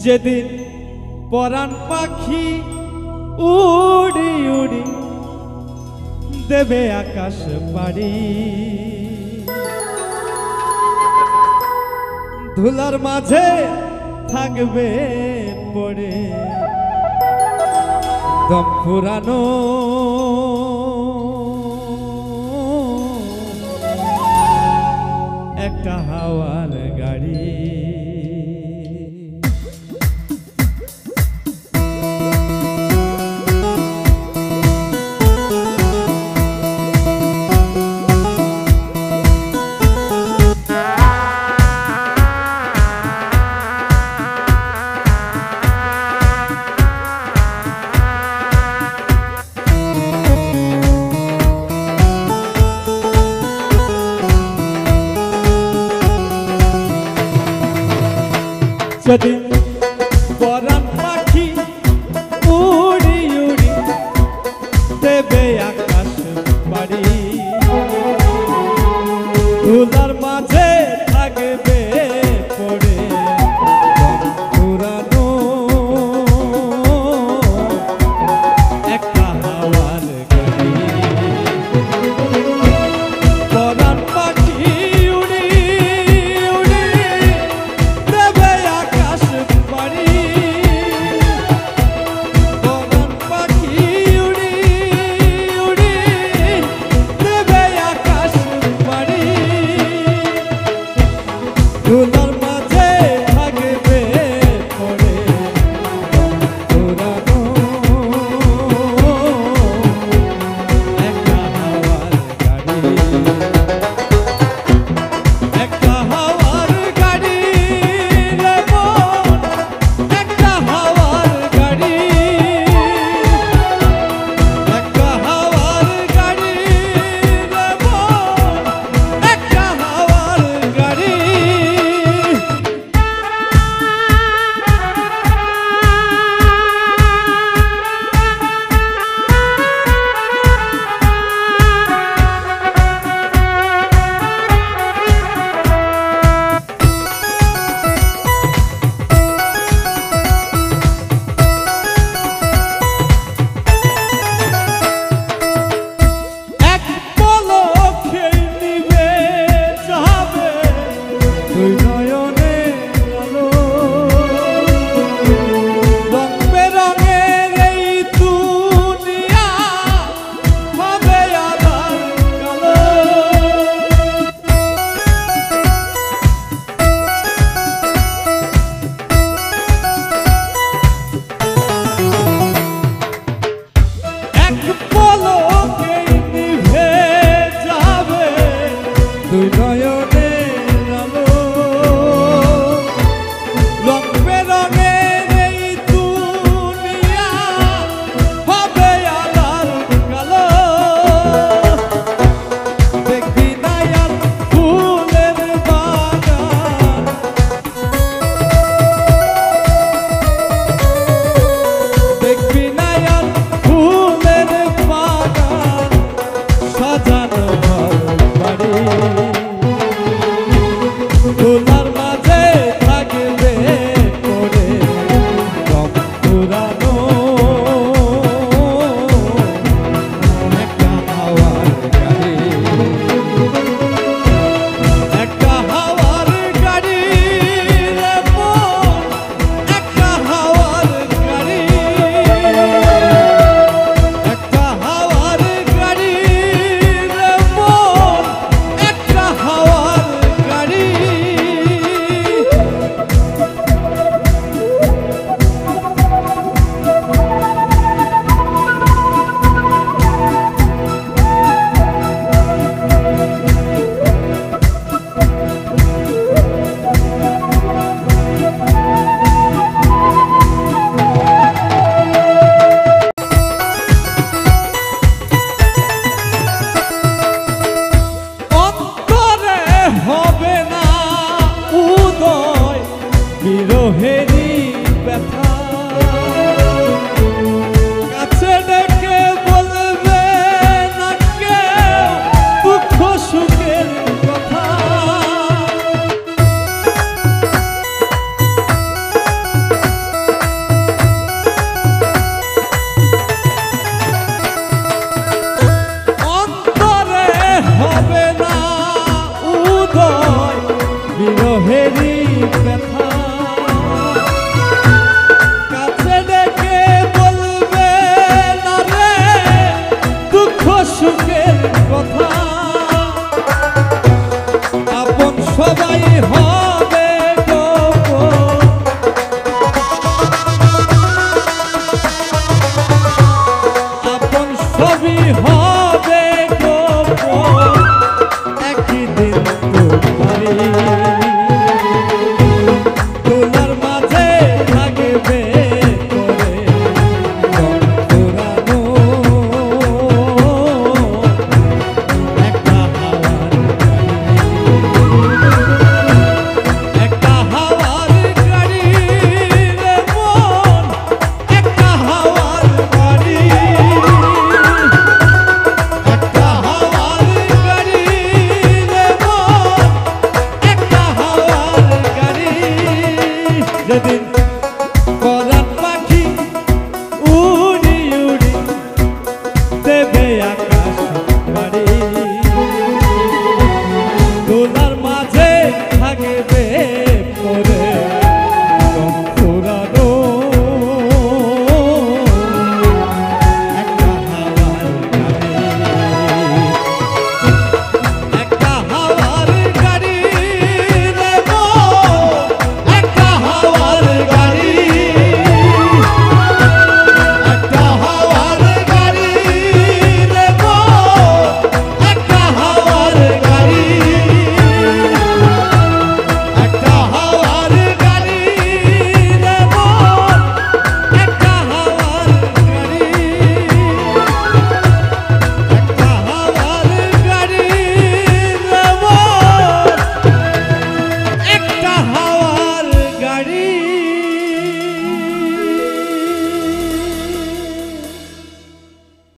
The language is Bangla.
যেদিন পরাণ পাখি উড়ি উড়ি দেবে আকাশ পাড়ি, ধুলার মাঝে থাকবে পড়ে দম ফুরানো একটা হাওয়ার গাড়ি। যেদিন পরাণ পাখি উড়ি উড়ি দেবে আকাশ পাড়ি, ধুলার মাঝে থাকবে পড়ে পুরানো একটা হাওয়ার গাড়ি। পরাণ পাখি উড়ি উড়ি দেবে আকাশ পাড়ি, পরাণ পাখি উড়ি উড়ি দেবে আকাশ পাড়ি, ধুলার মাঝে থাকবে পড়ে পুরানো একটা হাওয়ার গাড়ি। একটা হাওয়ার গাড়ি রে মন, একটা হাওয়ার গাড়ি, একটা হাওয়ার গাড়ি রে মন, একটা হাওয়ার গাড়ি। এক পলকে নিভে যাবে দুই নয়নের আলো, রং বেরঙের এই দুনিয়া হবে আঁধার কালো। এক পলকে নিভে যাবে দুই নয়নের আলো, রং বেরঙের এই দুনিয়া হবে আঁধার কালো। দেখবি না আর ফুলের বাগান, দেখবি না আর ফুলের বাগান সাজানো ঘর বাড়ি। সবাই হয়